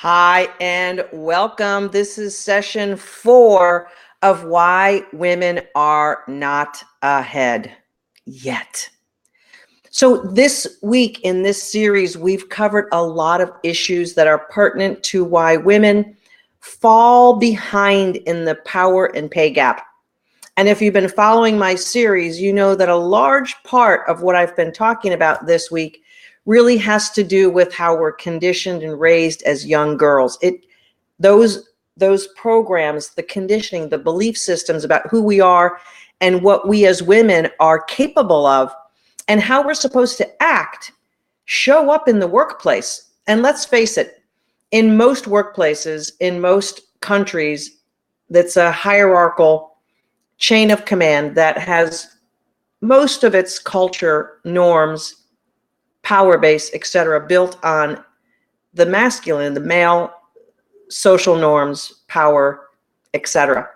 Hi, and welcome. This is session 4 of Why Women Are Not Ahead Yet. So, this week in this series, we've covered a lot of issues that are pertinent to why women fall behind in the power and pay gap. And if you've been following my series, you know that a large part of what I've been talking about this week really has to do with how we're conditioned and raised as young girls. Those programs, the conditioning, the belief systems about who we are and what we as women are capable of and how we're supposed to act show up in the workplace. And let's face it, in most workplaces, in most countries, that's a hierarchical chain of command that has most of its culture, norms, power base, etc., built on the masculine, the male social norms, power, etc.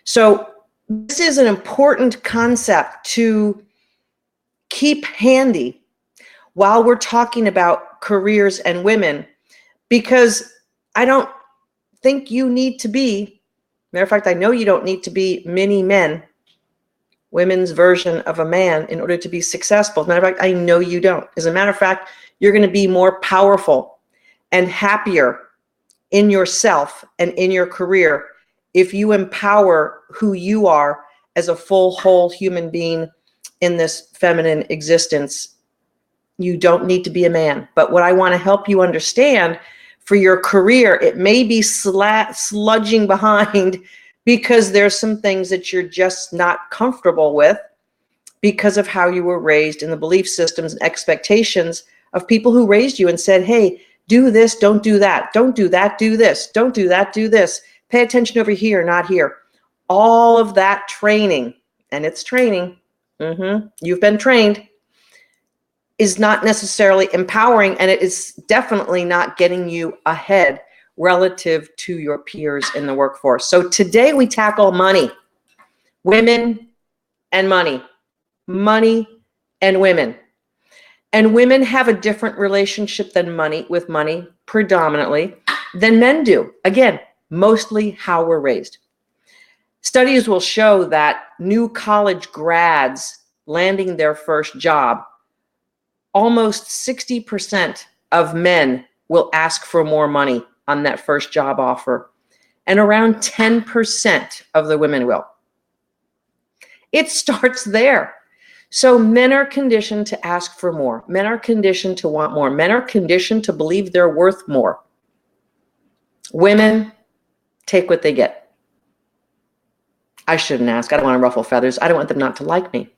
So this is an important concept to keep handy while we're talking about careers and women, because I don't think you need to be, matter of fact, I know you don't need to be many men, women's version of a man, in order to be successful. As a matter of fact, I know you don't. As a matter of fact, you're going to be more powerful and happier in yourself and in your career if you empower who you are as a full, whole human being in this feminine existence. You don't need to be a man. But what I want to help you understand for your career, it may be sludging behind because there's some things that you're just not comfortable with because of how you were raised in the belief systems and expectations of people who raised you and said, hey, do this, don't do that. Don't do that, do this. Don't do that, do this. Pay attention over here, not here. All of that training, and it's training, you've been trained, is not necessarily empowering, and it is definitely not getting you ahead relative to your peers in the workforce. So today we tackle money, women and money and women. And women have a different relationship with money predominantly than men do. Again, mostly how we're raised. Studies will show that new college grads landing their first job, almost 60% of men will ask for more money on that first job offer, and around 10% of the women will. It starts there. So men are conditioned to ask for more. Men are conditioned to want more. Men are conditioned to believe they're worth more. Women take what they get. I shouldn't ask. I don't want to ruffle feathers. I don't want them not to like me.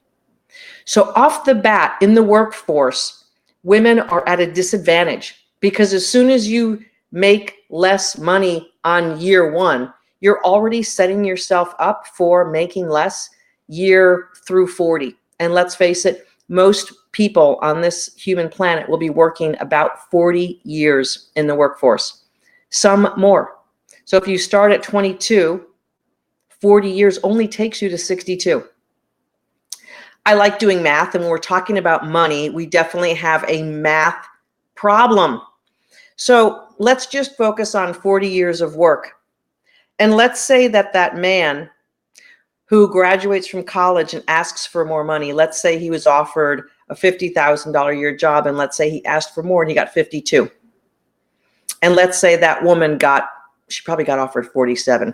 So off the bat, in the workforce, women are at a disadvantage because as soon as you make less money on year one, you're already setting yourself up for making less year through 40. And let's face it, most people on this human planet will be working about 40 years in the workforce, some more. So if you start at 22, 40 years only takes you to 62. I like doing math, and when we're talking about money, we definitely have a math problem. So let's just focus on 40 years of work. And let's say that that man who graduates from college and asks for more money, let's say he was offered a $50,000 a year job, and let's say he asked for more and he got 52. And let's say that woman she probably got offered 47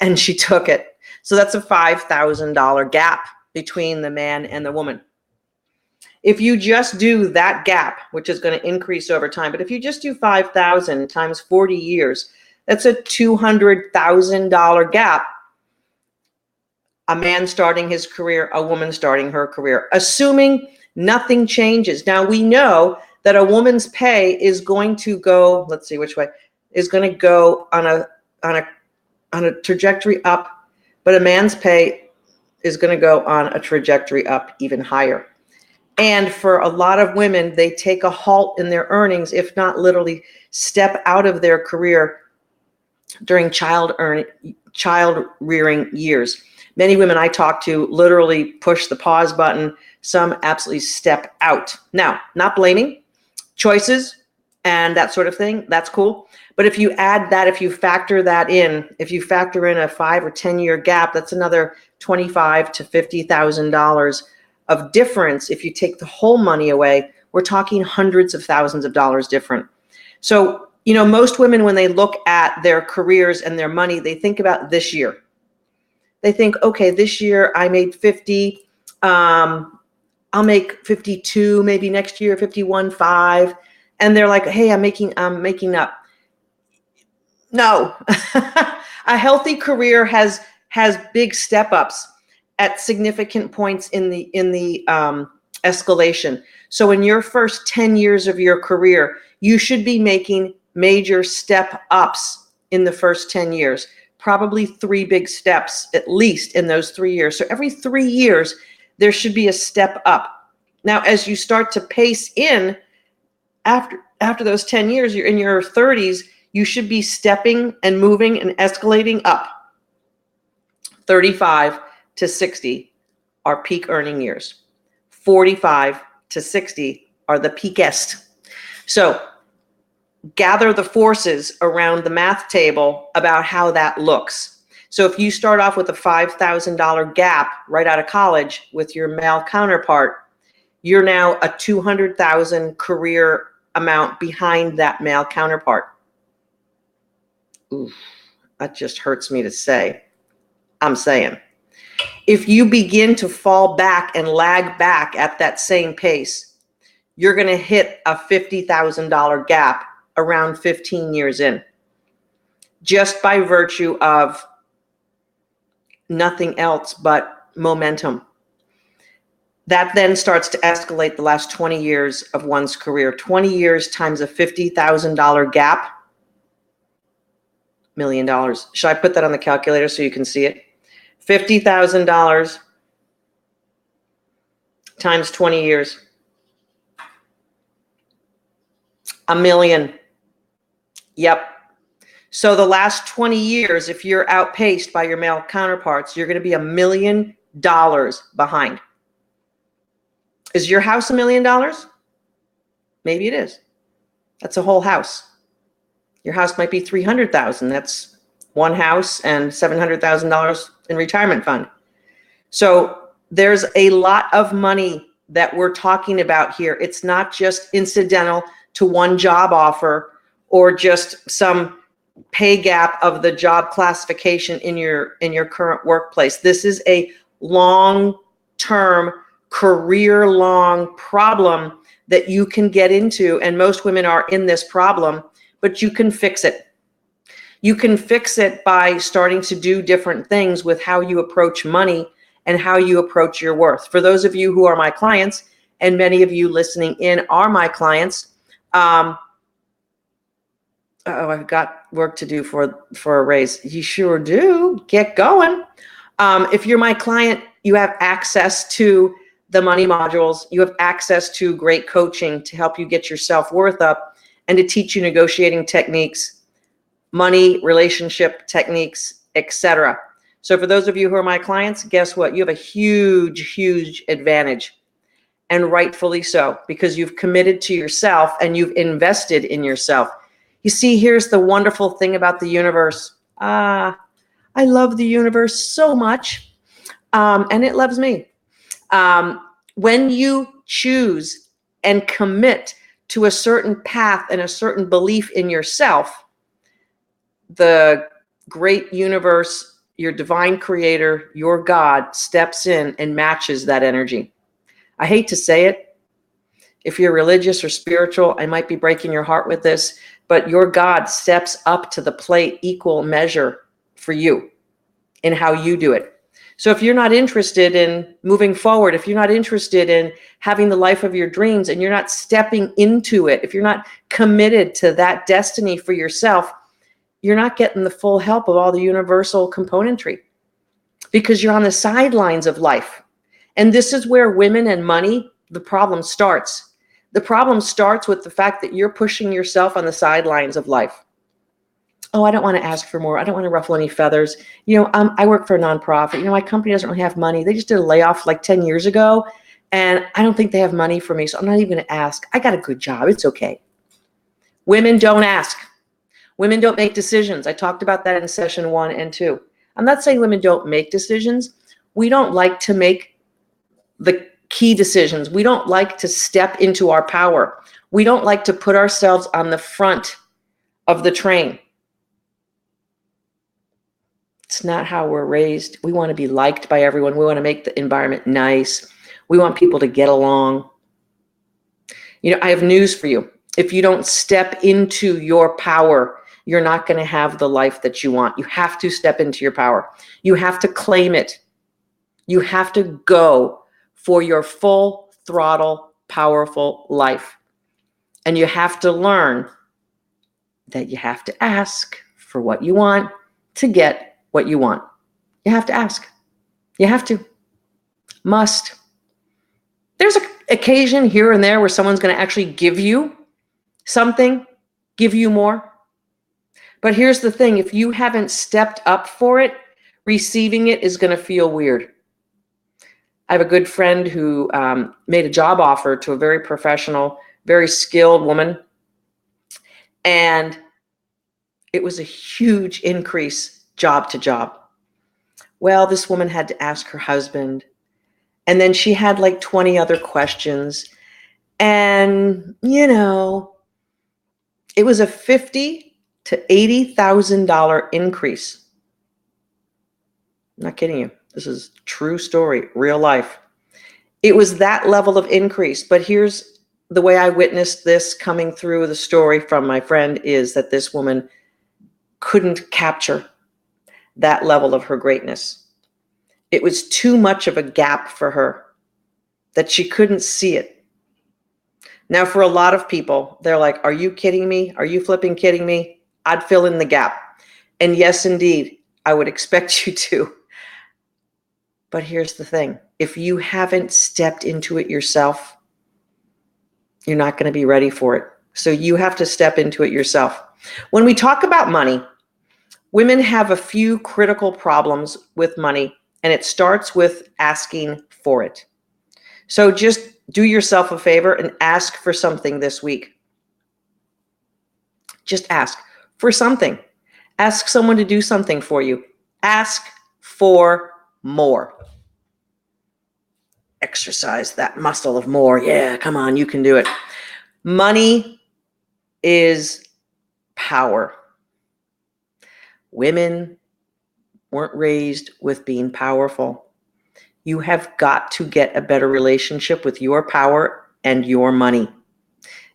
and she took it. So that's a $5,000 gap between the man and the woman. If you just do that gap, which is going to increase over time, but if you just do 5,000 times 40 years, that's a $200,000 gap. A man starting his career, a woman starting her career, assuming nothing changes. Now we know that a woman's pay is going to go, let's see which way, is going to go on a trajectory up, but a man's pay is going to go on a trajectory up even higher. And for a lot of women, they take a halt in their earnings, if not literally step out of their career during child rearing years. Many women I talk to literally push the pause button. Some absolutely step out. Now, not blaming. Choices, and that sort of thing, that's cool. But if you add that, if you factor that in, if you factor in a 5 or 10 year gap, that's another $25,000 to $50,000 of difference. If you take the whole money away, we're talking hundreds of thousands of dollars different. So, most women, when they look at their careers and their money, they think about this year. They think, okay, this year I made 50, I'll make 52, maybe next year 51.5. And they're like, hey, I'm making up. No. A healthy career has big step ups at significant points in the escalation. So in your first 10 years of your career, you should be making major step ups in the first 10 years, probably 3 big steps at least in those 3 years. So every 3 years, there should be a step up. Now, as you start to pace in after those 10 years, you're in your 30s, you should be stepping and moving and escalating up. 35 to 60 are peak earning years. 45 to 60 are the peakest. So gather the forces around the math table about how that looks. So if you start off with a $5,000 gap right out of college with your male counterpart, you're now a $200,000 career amount behind that male counterpart. Oof, that just hurts me to say. I'm saying, if you begin to fall back and lag back at that same pace, you're going to hit a $50,000 gap around 15 years in, just by virtue of nothing else but momentum. That then starts to escalate the last 20 years of one's career. 20 years times a $50,000 gap, $1 million. Should I put that on the calculator so you can see it? $50,000 times 20 years. $1 million. Yep. So the last 20 years, if you're outpaced by your male counterparts, you're going to be $1 million behind. Is your house $1 million? Maybe it is. That's a whole house. Your house might be $300,000. That's one house and $700,000 in retirement fund. So there's a lot of money that we're talking about here. It's not just incidental to one job offer or just some pay gap of the job classification in your current workplace. This is a long-term, career-long problem that you can get into, and most women are in this problem, but you can fix it. You can fix it by starting to do different things with how you approach money and how you approach your worth. For those of you who are my clients, and many of you listening in are my clients, I've got work to do for a raise. You sure do. Get going. If you're my client, you have access to the money modules. You have access to great coaching to help you get your self-worth up and to teach you negotiating techniques, money, relationship techniques, etc. So for those of you who are my clients, guess what? You have a huge, huge advantage, and rightfully so, because you've committed to yourself and you've invested in yourself. You see, here's the wonderful thing about the universe. I love the universe so much, and it loves me. When you choose and commit to a certain path and a certain belief in yourself, the great universe, your divine creator, your God, steps in and matches that energy. I hate to say it. If you're religious or spiritual, I might be breaking your heart with this, but your God steps up to the plate equal measure for you in how you do it. So if you're not interested in moving forward, if you're not interested in having the life of your dreams and you're not stepping into it, if you're not committed to that destiny for yourself, you're not getting the full help of all the universal componentry because you're on the sidelines of life. And this is where women and money, the problem starts. The problem starts with the fact that you're pushing yourself on the sidelines of life. Oh, I don't want to ask for more. I don't want to ruffle any feathers. I work for a nonprofit. My company doesn't really have money. They just did a layoff like 10 years ago, and I don't think they have money for me, so I'm not even going to ask. I got a good job. It's okay. Women don't ask. Women don't make decisions. I talked about that in session 1 and 2. I'm not saying women don't make decisions. We don't like to make the key decisions. We don't like to step into our power. We don't like to put ourselves on the front of the train. It's not how we're raised. We want to be liked by everyone. We want to make the environment nice. We want people to get along. You know, I have news for you. If you don't step into your power, you're not going to have the life that you want. You have to step into your power. You have to claim it. You have to go for your full throttle, powerful life. And you have to learn that you have to ask for what you want to get what you want. You have to ask. You have to. Must. There's an occasion here and there where someone's going to actually give you something, give you more. But here's the thing. If you haven't stepped up for it, receiving it is going to feel weird. I have a good friend who made a job offer to a very professional, very skilled woman. And it was a huge increase job to job. Well, this woman had to ask her husband. And then she had like 20 other questions. And, you know, it was a $50,000 to $80,000 increase. I'm not kidding you. This is true story, real life. It was that level of increase. But here's the way I witnessed this coming through the story from my friend is that this woman couldn't capture that level of her greatness. It was too much of a gap for her that she couldn't see it. Now, for a lot of people, they're like, are you kidding me? Are you flipping kidding me? I'd fill in the gap. And yes, indeed, I would expect you to. But here's the thing. If you haven't stepped into it yourself, you're not going to be ready for it. So you have to step into it yourself. When we talk about money, women have a few critical problems with money, and it starts with asking for it. So just do yourself a favor and ask for something this week. Just ask for something. Ask someone to do something for you. Ask for more. Exercise that muscle of more. Yeah, come on, you can do it. Money is power. Women weren't raised with being powerful. You have got to get a better relationship with your power and your money.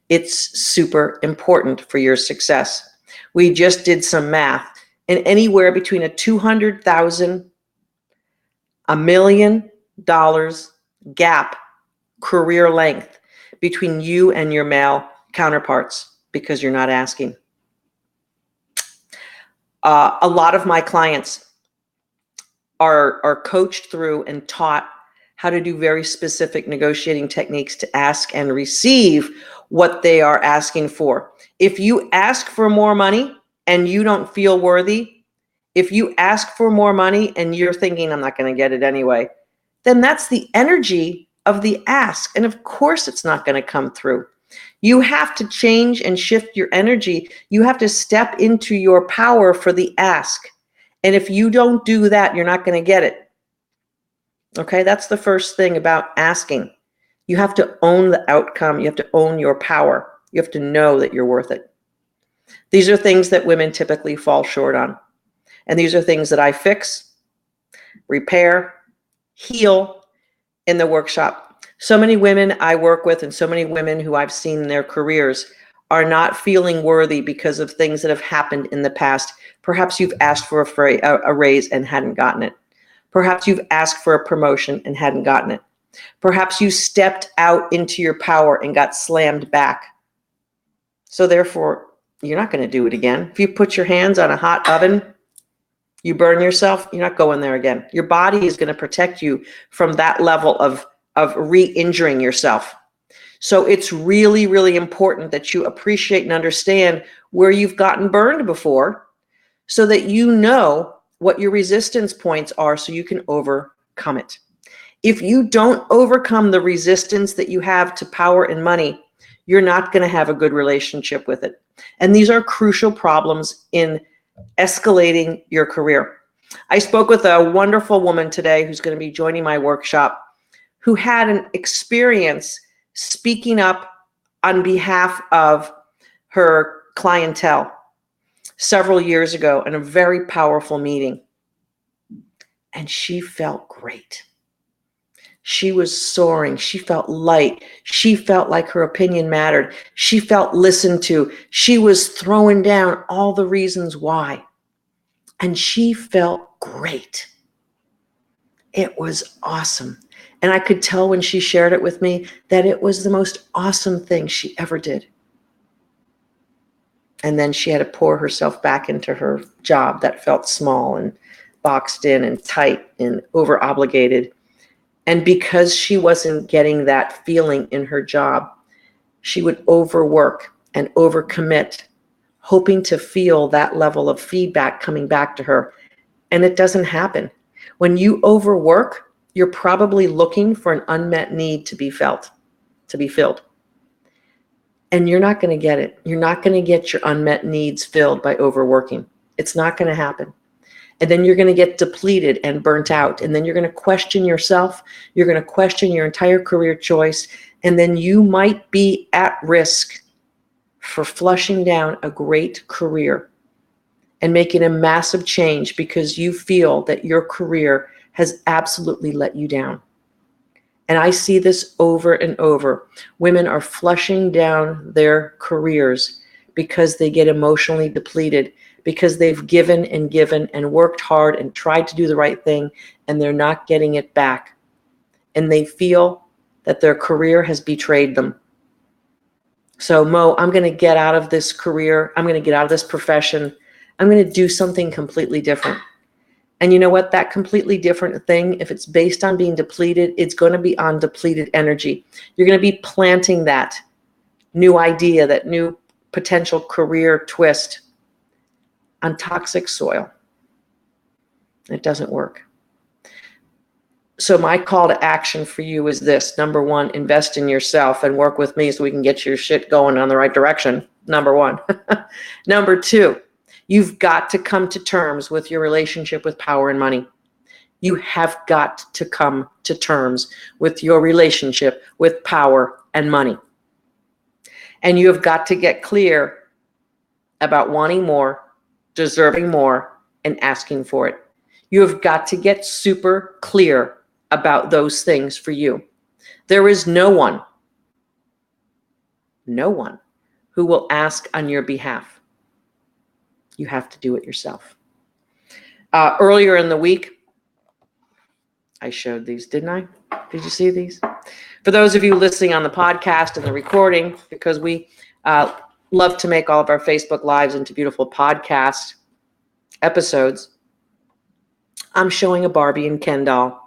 It's super important for your success. We just did some math, and anywhere between a $200,000, $1 million gap, career length between you and your male counterparts because you're not asking. A lot of my clients are coached through and taught how to do very specific negotiating techniques to ask and receive what they are asking for. If you ask for more money and you don't feel worthy, if you ask for more money and you're thinking, I'm not going to get it anyway, then that's the energy of the ask. And of course, it's not going to come through. You have to change and shift your energy. You have to step into your power for the ask. And if you don't do that, you're not going to get it. Okay, that's the first thing about asking. You have to own the outcome. You have to own your power. You have to know that you're worth it. These are things that women typically fall short on. And these are things that I fix, repair, heal in the workshop. So many women I work with and so many women who I've seen in their careers are not feeling worthy because of things that have happened in the past. Perhaps you've asked for a raise and hadn't gotten it. Perhaps you've asked for a promotion and hadn't gotten it. Perhaps you stepped out into your power and got slammed back. So therefore, you're not going to do it again. If you put your hands on a hot oven, you burn yourself, you're not going there again. Your body is going to protect you from that level of re-injuring yourself. So it's really, really important that you appreciate and understand where you've gotten burned before so that you know what your resistance points are so you can overcome it. If you don't overcome the resistance that you have to power and money, you're not going to have a good relationship with it. And these are crucial problems in escalating your career. I spoke with a wonderful woman today who's going to be joining my workshop, who had an experience speaking up on behalf of her clientele several years ago in a very powerful meeting. And she felt great. She was soaring. She felt light. She felt like her opinion mattered. She felt listened to. She was throwing down all the reasons why. And she felt great. It was awesome. And I could tell when she shared it with me that it was the most awesome thing she ever did. And then she had to pour herself back into her job that felt small and boxed in and tight and over obligated. And because she wasn't getting that feeling in her job, she would overwork and overcommit, hoping to feel that level of feedback coming back to her. And it doesn't happen. When you overwork, you're probably looking for an unmet need to be filled. And you're not going to get it. You're not going to get your unmet needs filled by overworking. It's not going to happen. And then you're going to get depleted and burnt out. And then you're going to question yourself. You're going to question your entire career choice. And then you might be at risk for flushing down a great career and making a massive change because you feel that your career has absolutely let you down. And I see this over and over. Women are flushing down their careers because they get emotionally depleted, because they've given and worked hard and tried to do the right thing, and they're not getting it back. And they feel that their career has betrayed them. So, Mo, I'm going to get out of this career. I'm going to get out of this profession. I'm going to do something completely different. And you know what? That completely different thing, if it's based on being depleted, it's going to be on depleted energy. You're going to be planting that new idea, that new potential career twist on toxic soil. It doesn't work. So my call to action for you is this. Number one, invest in yourself and work with me so we can get your shit going on the right direction. Number one. Number two, you've got to come to terms with your relationship with power and money. You have got to come to terms with your relationship with power and money. And you have got to get clear about wanting more, deserving more, and asking for it. You have got to get super clear about those things for you. There is no one who will ask on your behalf. You have to do it yourself. Earlier in the week, I showed these, didn't I? Did you see these? For those of you listening on the podcast and the recording, because we love to make all of our Facebook Lives into beautiful podcast episodes, I'm showing a Barbie and Ken doll.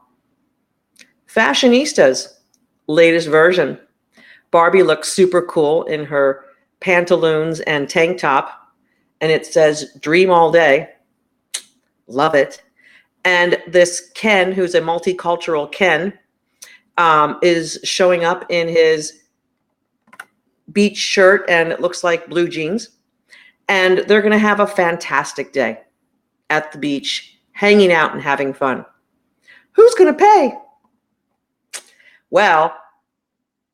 Fashionistas, latest version. Barbie looks super cool in her pantaloons and tank top, and it says dream all day. Love it. And this Ken, who's a multicultural Ken, is showing up in his beach shirt, and it looks like blue jeans. And they're going to have a fantastic day at the beach, hanging out and having fun. Who's going to pay? Well,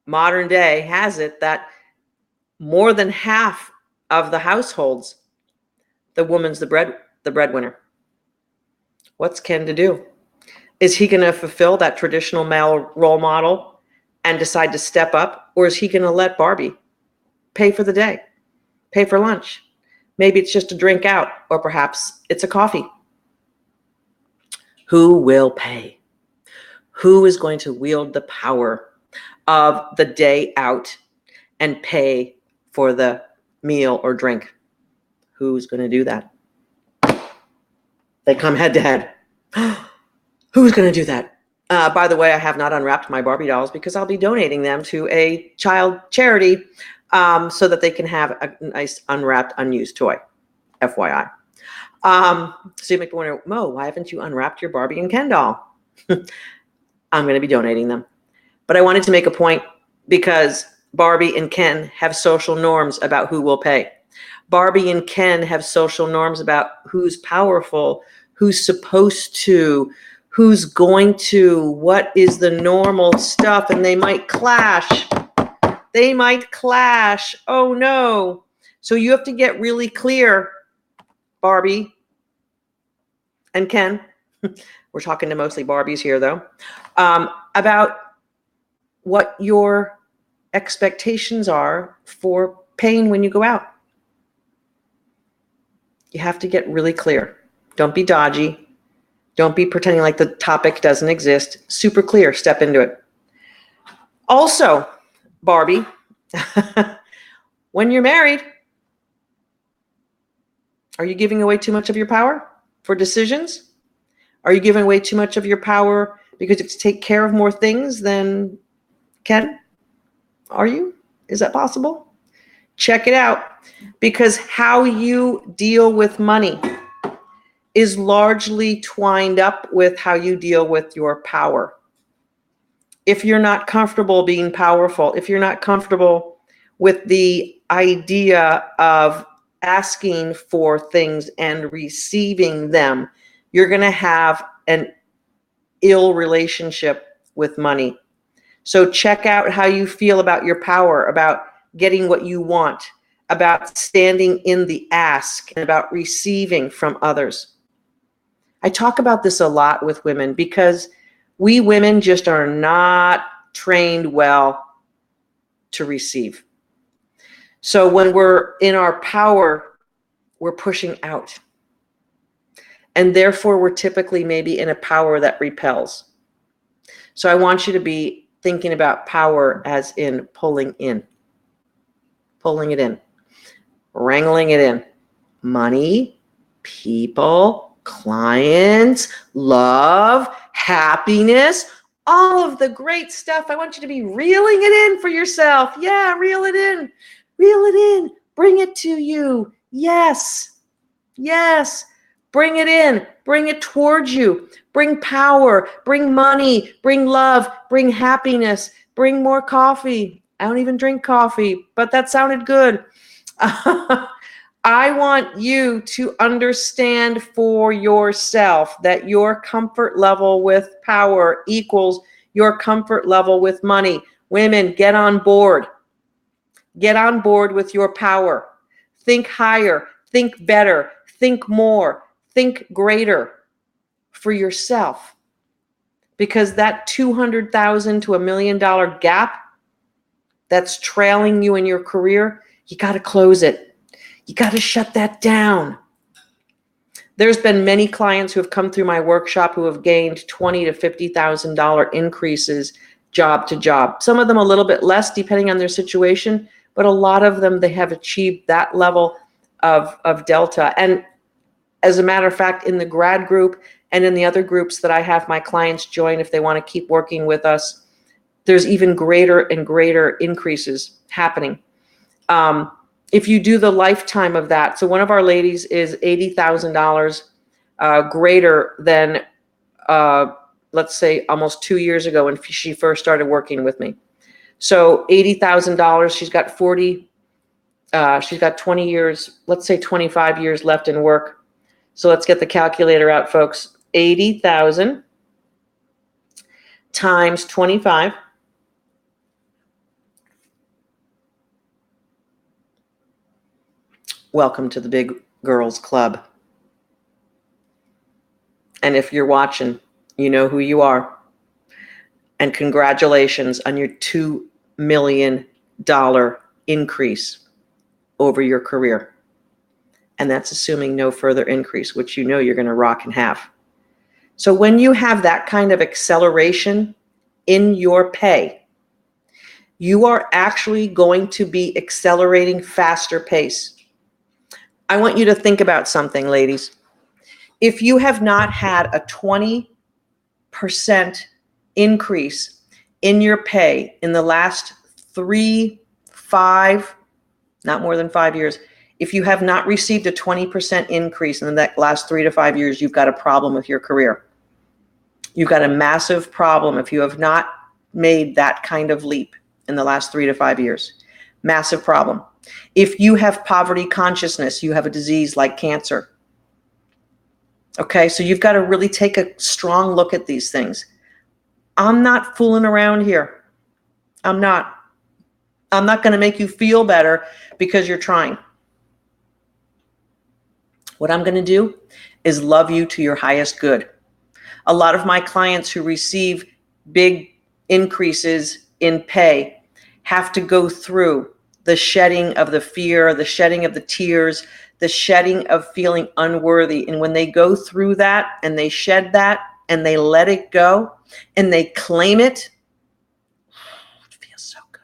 modern day has it that more than half of the households, the woman's the breadwinner. What's Ken to do? Is he going to fulfill that traditional male role model and decide to step up? Or is he going to let Barbie pay for the day, pay for lunch? Maybe it's just a drink out, or perhaps it's a coffee. Who will pay? Who is going to wield the power of the day out and pay for the meal or drink? Who's going to do that? They come head to head. Who's going to do that? By the way, I have not unwrapped my Barbie dolls because I'll be donating them to a child charity so that they can have a nice unwrapped, unused toy. FYI. So you might be wondering, Mo, why haven't you unwrapped your Barbie and Ken doll? I'm going to be donating them. But I wanted to make a point because Barbie and Ken have social norms about who will pay. Barbie and Ken have social norms about who's powerful, who's supposed to, who's going to, what is the normal stuff, and they might clash. They might clash. Oh no. So you have to get really clear, Barbie and Ken. We're talking to mostly Barbies here though, about what your expectations are for paying when you go out. You have to get really clear. Don't be dodgy. Don't be pretending like the topic doesn't exist. Super clear. Step into it. Also, Barbie, when you're married, are you giving away too much of your power for decisions? Are you giving away too much of your power because you have to take care of more things than Ken? Are you? Is that possible? Check it out, because how you deal with money is largely twined up with how you deal with your power. If you're not comfortable being powerful, if you're not comfortable with the idea of asking for things and receiving them, you're going to have an ill relationship with money. So check out how you feel about your power, about getting what you want, about standing in the ask, and about receiving from others. I talk about this a lot with women because we women just are not trained well to receive. So when we're in our power, we're pushing out. And therefore, we're typically maybe in a power that repels. So I want you to be thinking about power as in pulling in, pulling it in, wrangling it in. Money, people, clients, love, happiness, all of the great stuff. I want you to be reeling it in for yourself. Yeah, reel it in. Reel it in. Bring it to you. Yes. Yes. Bring it in. Bring it towards you. Bring power. Bring money. Bring love. Bring happiness. Bring more coffee. I don't even drink coffee, but that sounded good. I want you to understand for yourself that your comfort level with power equals your comfort level with money. Women, get on board. Get on board with your power. Think higher, think better, think more, think greater for yourself. Because that $200,000 to $1 million gap that's trailing you in your career, you got to close it. You got to shut that down. There's been many clients who have come through my workshop who have gained $20,000 to $50,000 increases job to job. Some of them a little bit less depending on their situation, but a lot of them, they have achieved that level of delta. And as a matter of fact, in the grad group and in the other groups that I have my clients join, if they want to keep working with us, there's even greater and greater increases happening. If you do the lifetime of that, so one of our ladies is $80,000 greater than, let's say, almost 2 years ago when she first started working with me. So $80,000, she's got 20 years, let's say 25 years left in work. So let's get the calculator out, folks. 80,000 times 25. Welcome to the Big Girls Club. And if you're watching, you know who you are. And congratulations on your $2 million increase over your career. And that's assuming no further increase, which you know you're going to rock and have. So when you have that kind of acceleration in your pay, you are actually going to be accelerating faster pace. I want you to think about something, ladies. If you have not had a 20% increase in your pay in the last 5, not more than 5 years, if you have not received a 20% increase in the last 3 to 5 years, you've got a problem with your career. You've got a massive problem if you have not made that kind of leap in the last 3 to 5 years. Massive problem. If you have poverty consciousness, you have a disease like cancer. Okay, so you've got to really take a strong look at these things. I'm not fooling around here. I'm not. I'm not going to make you feel better because you're trying. What I'm going to do is love you to your highest good. A lot of my clients who receive big increases in pay have to go through the shedding of the fear, the shedding of the tears, the shedding of feeling unworthy. And when they go through that and they shed that and they let it go and they claim it, it feels so good.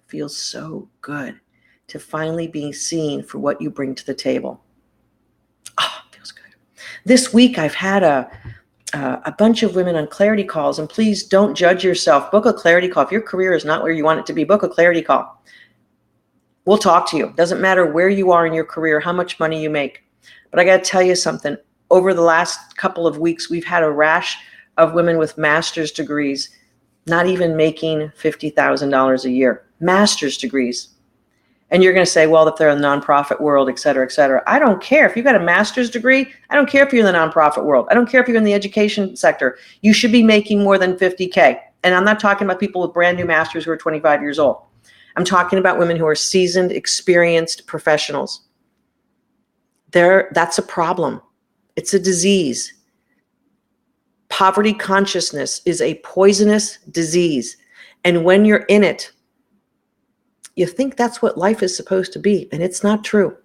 It feels so good to finally be seen for what you bring to the table. Oh, it feels good. This week I've had a bunch of women on clarity calls, and please don't judge yourself. Book a clarity call. If your career is not where you want it to be, book a clarity call. We'll talk to you. Doesn't matter where you are in your career, how much money you make. But I got to tell you something. Over the last couple of weeks, we've had a rash of women with master's degrees, not even making $50,000 a year. Master's degrees. And you're going to say, well, if they're in the nonprofit world, et cetera, et cetera. I don't care. If you've got a master's degree, I don't care if you're in the nonprofit world. I don't care if you're in the education sector. You should be making more than 50K. And I'm not talking about people with brand new masters who are 25 years old. I'm talking about women who are seasoned, experienced professionals. That's a problem. It's a disease. Poverty consciousness is a poisonous disease. And when you're in it, you think that's what life is supposed to be, and it's not true.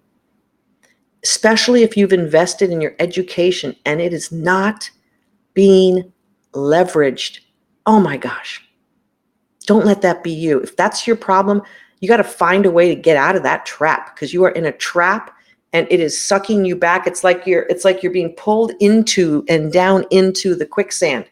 Especially if you've invested in your education and it is not being leveraged. Oh my gosh. Don't let that be you. If that's your problem, you got to find a way to get out of that trap, because you are in a trap and it is sucking you back. It's like you're being pulled into and down into the quicksand.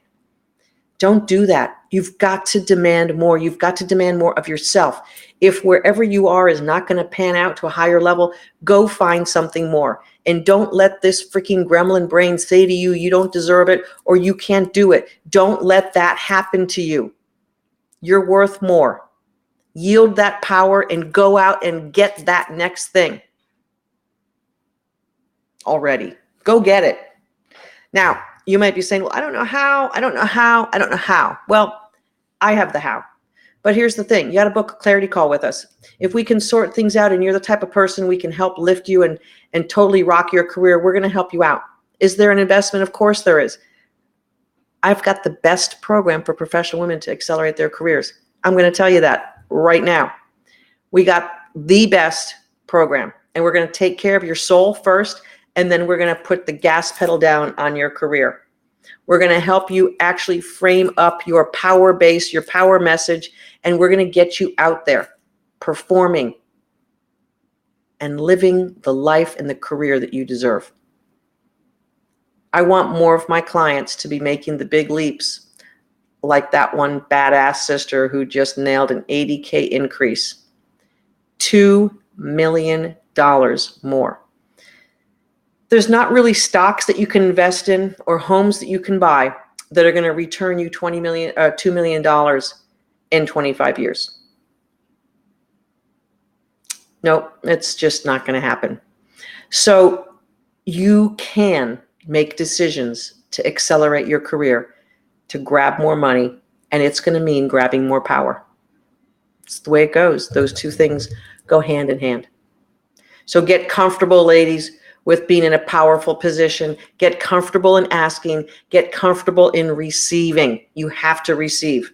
Don't do that. You've got to demand more. You've got to demand more of yourself. If wherever you are is not going to pan out to a higher level, go find something more. And don't let this freaking gremlin brain say to you, you don't deserve it or you can't do it. Don't let that happen to you. You're worth more. Yield that power and go out and get that next thing already. Go get it. Now, you might be saying, well, I don't know how. Well, I have the how. But here's the thing. You got to book a clarity call with us. If we can sort things out and you're the type of person we can help lift you and totally rock your career, we're going to help you out. Is there an investment? Of course there is. I've got the best program for professional women to accelerate their careers. I'm going to tell you that right now. We got the best program, and we're going to take care of your soul first, and then we're going to put the gas pedal down on your career. We're going to help you actually frame up your power base, your power message, and we're going to get you out there performing and living the life and the career that you deserve. I want more of my clients to be making the big leaps, like that one badass sister who just nailed an 80K increase, $2 million more. There's not really stocks that you can invest in or homes that you can buy that are going to return you $2 million in 25 years. Nope, it's just not going to happen. So you can make decisions to accelerate your career, to grab more money, and it's going to mean grabbing more power. It's the way it goes. Those two things go hand in hand. So get comfortable, ladies, with being in a powerful position. Get comfortable in asking. Get comfortable in receiving. You have to receive.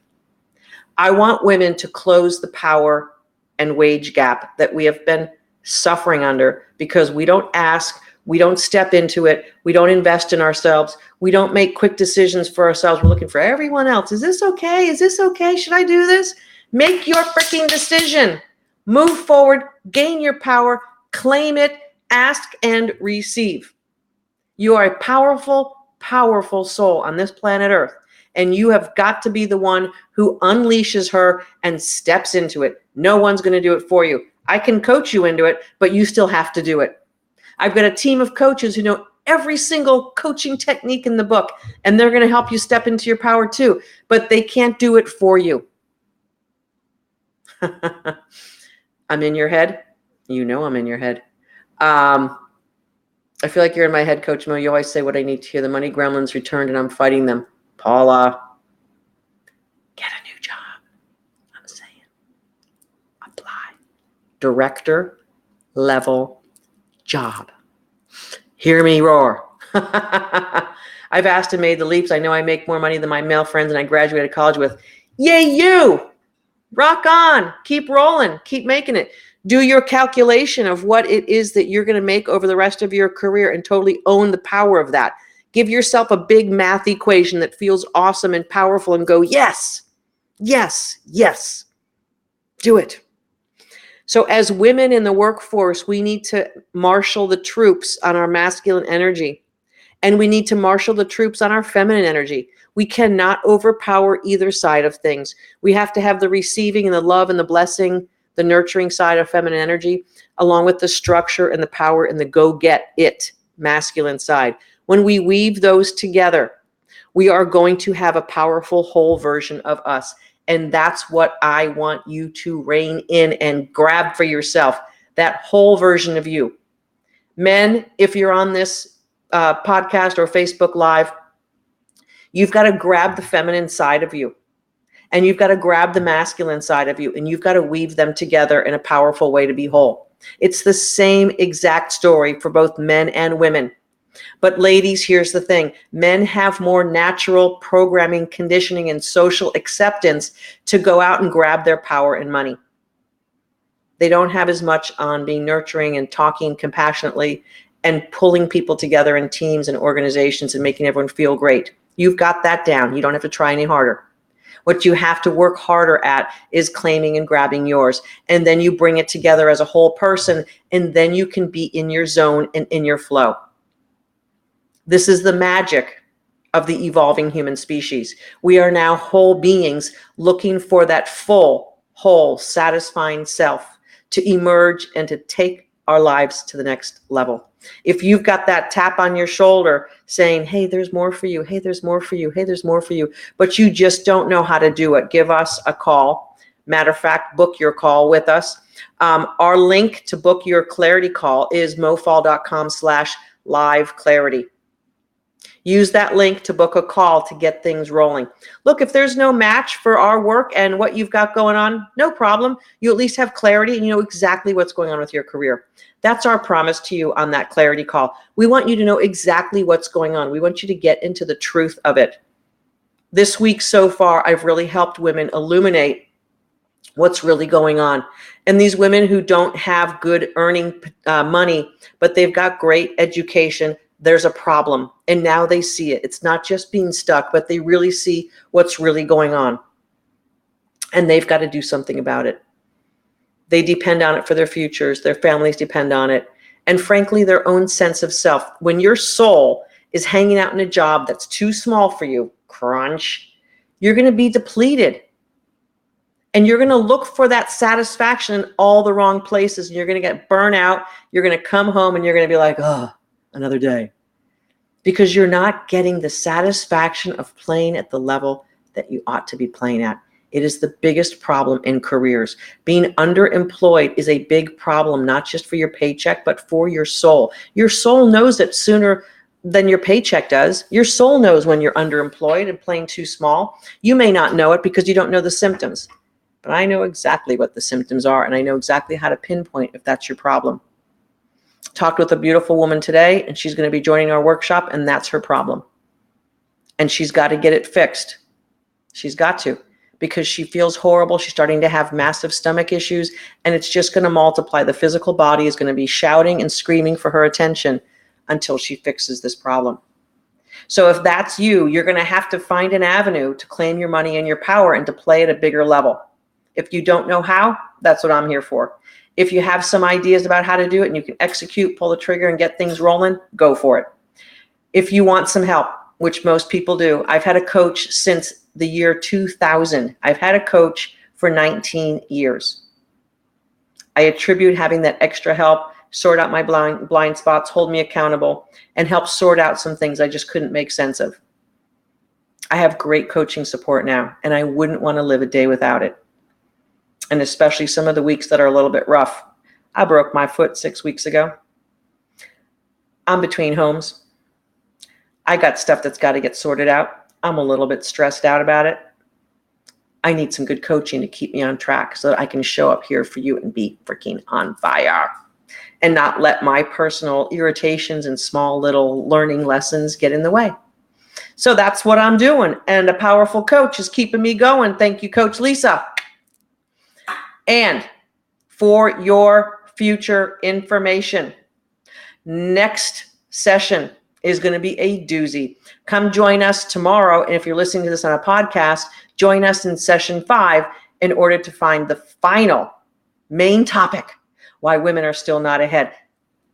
I want women to close the power and wage gap that we have been suffering under because we don't ask, we don't step into it, we don't invest in ourselves, we don't make quick decisions for ourselves. We're looking for everyone else. Is this okay? Is this okay? Should I do this? Make your freaking decision. Move forward, gain your power, claim it, ask and receive. You are a powerful, powerful soul on this planet Earth, and you have got to be the one who unleashes her and steps into it. No one's going to do it for you. I can coach you into it, but you still have to do it. I've got a team of coaches who know every single coaching technique in the book, and they're going to help you step into your power too, but they can't do it for you. I'm in your head. You know I'm in your head. I feel like you're in my head, Coach Mo. You always say what I need to hear. The money gremlins returned and I'm fighting them. Paula, get a new job. I'm saying apply. Director level job. Hear me roar. I've asked and made the leaps. I know I make more money than my male friends and I graduated college with. Yay, you! Rock on. Keep rolling. Keep making it. Do your calculation of what it is that you're going to make over the rest of your career and totally own the power of that. Give yourself a big math equation that feels awesome and powerful and go, yes, yes, yes. Do it. So as women in the workforce, we need to marshal the troops on our masculine energy, and we need to marshal the troops on our feminine energy. We cannot overpower either side of things. We have to have the receiving and the love and the blessing, the nurturing side of feminine energy, along with the structure and the power and the go get it masculine side. When we weave those together, we are going to have a powerful whole version of us. And that's what I want you to rein in and grab for yourself, that whole version of you. Men, if you're on this podcast or Facebook Live, you've got to grab the feminine side of you. And you've got to grab the masculine side of you. And you've got to weave them together in a powerful way to be whole. It's the same exact story for both men and women. But ladies, here's the thing. Men have more natural programming, conditioning, and social acceptance to go out and grab their power and money. They don't have as much on being nurturing and talking compassionately and pulling people together in teams and organizations and making everyone feel great. You've got that down. You don't have to try any harder. What you have to work harder at is claiming and grabbing yours. And then you bring it together as a whole person, and then you can be in your zone and in your flow. This is the magic of the evolving human species. We are now whole beings looking for that full, whole, satisfying self to emerge and to take our lives to the next level. If you've got that tap on your shoulder saying, hey, there's more for you, hey, there's more for you, hey, there's more for you, but you just don't know how to do it, give us a call. Matter of fact, book your call with us. Our link to book your clarity call is mofaul.com/live clarity. Use that link to book a call to get things rolling. Look, if there's no match for our work and what you've got going on, no problem. You at least have clarity and you know exactly what's going on with your career. That's our promise to you on that clarity call. We want you to know exactly what's going on. We want you to get into the truth of it. This week so far, I've really helped women illuminate what's really going on. And these women who don't have good earning money, but they've got great education, there's a problem. And now they see it. It's not just being stuck, but they really see what's really going on. And they've got to do something about it. They depend on it for their futures. Their families depend on it. And frankly, their own sense of self. When your soul is hanging out in a job that's too small for you, crunch, you're going to be depleted. And you're going to look for that satisfaction in all the wrong places. And you're going to get burnt out. You're going to come home and you're going to be like, oh, another day. Because you're not getting the satisfaction of playing at the level that you ought to be playing at. It is the biggest problem in careers. Being underemployed is a big problem, not just for your paycheck, but for your soul. Your soul knows it sooner than your paycheck does. Your soul knows when you're underemployed and playing too small. You may not know it because you don't know the symptoms. But I know exactly what the symptoms are, and I know exactly how to pinpoint if that's your problem. Talked with a beautiful woman today, and she's going to be joining our workshop, and that's her problem. And she's got to get it fixed. She's got to, because she feels horrible. She's starting to have massive stomach issues, and it's just going to multiply. The physical body is going to be shouting and screaming for her attention until she fixes this problem. So if that's you, you're going to have to find an avenue to claim your money and your power and to play at a bigger level. If you don't know how, that's what I'm here for. If you have some ideas about how to do it and you can execute, pull the trigger and get things rolling, go for it. If you want some help, which most people do, I've had a coach since the year 2000. I've had a coach for 19 years. I attribute having that extra help, sort out my blind spots, hold me accountable, and help sort out some things I just couldn't make sense of. I have great coaching support now, and I wouldn't want to live a day without it. and especially some of the weeks that are a little bit rough. I broke my foot 6 weeks ago. I'm between homes. I got stuff that's got to get sorted out. I'm a little bit stressed out about it. I need some good coaching to keep me on track so that I can show up here for you and be freaking on fire and not let my personal irritations and small little learning lessons get in the way. So that's what I'm doing. And a powerful coach is keeping me going. Thank you, Coach Lisa. And for your future information, next session is going to be a doozy. Come join us tomorrow. And if you're listening to this on a podcast, join us in session 5 in order to find the final main topic, why women are still not ahead.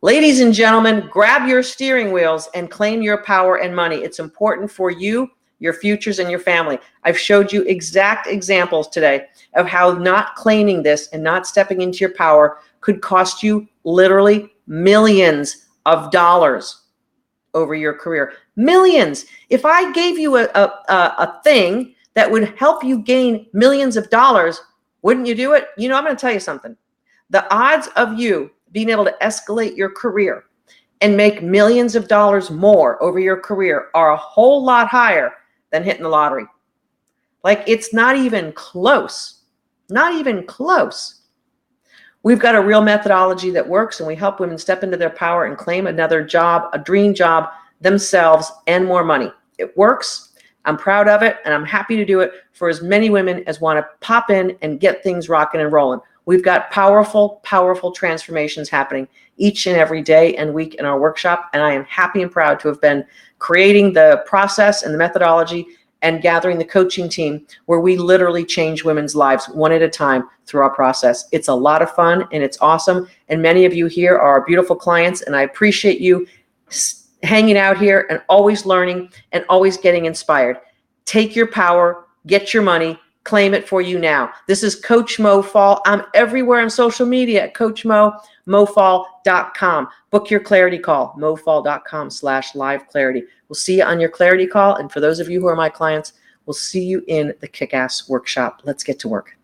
Ladies and gentlemen, grab your steering wheels and claim your power and money. It's important for you, your futures, and your family. I've showed you exact examples today of how not claiming this and not stepping into your power could cost you literally millions of dollars over your career. Millions. If I gave you a thing that would help you gain millions of dollars, wouldn't you do it? You know, I'm going to tell you something. The odds of you being able to escalate your career and make millions of dollars more over your career are a whole lot higher than hitting the lottery. Like, it's not even close. Not even close. We've got a real methodology that works, and we help women step into their power and claim another job, a dream job, themselves, and more money. It works. I'm proud of it, and I'm happy to do it for as many women as want to pop in and get things rocking and rolling. We've got powerful, powerful transformations happening each and every day and week in our workshop, and I am happy and proud to have been creating the process and the methodology and gathering the coaching team where we literally change women's lives one at a time through our process. It's a lot of fun and it's awesome. And many of you here are beautiful clients, and I appreciate you hanging out here and always learning and always getting inspired. Take your power, get your money, claim it for you now. This is Coach Mo Faul. I'm everywhere on social media at Coach Mo, mofaul.com. Book your clarity call, mofaul.com/live clarity. We'll see you on your clarity call. And for those of you who are my clients, we'll see you in the Kick-Ass Workshop. Let's get to work.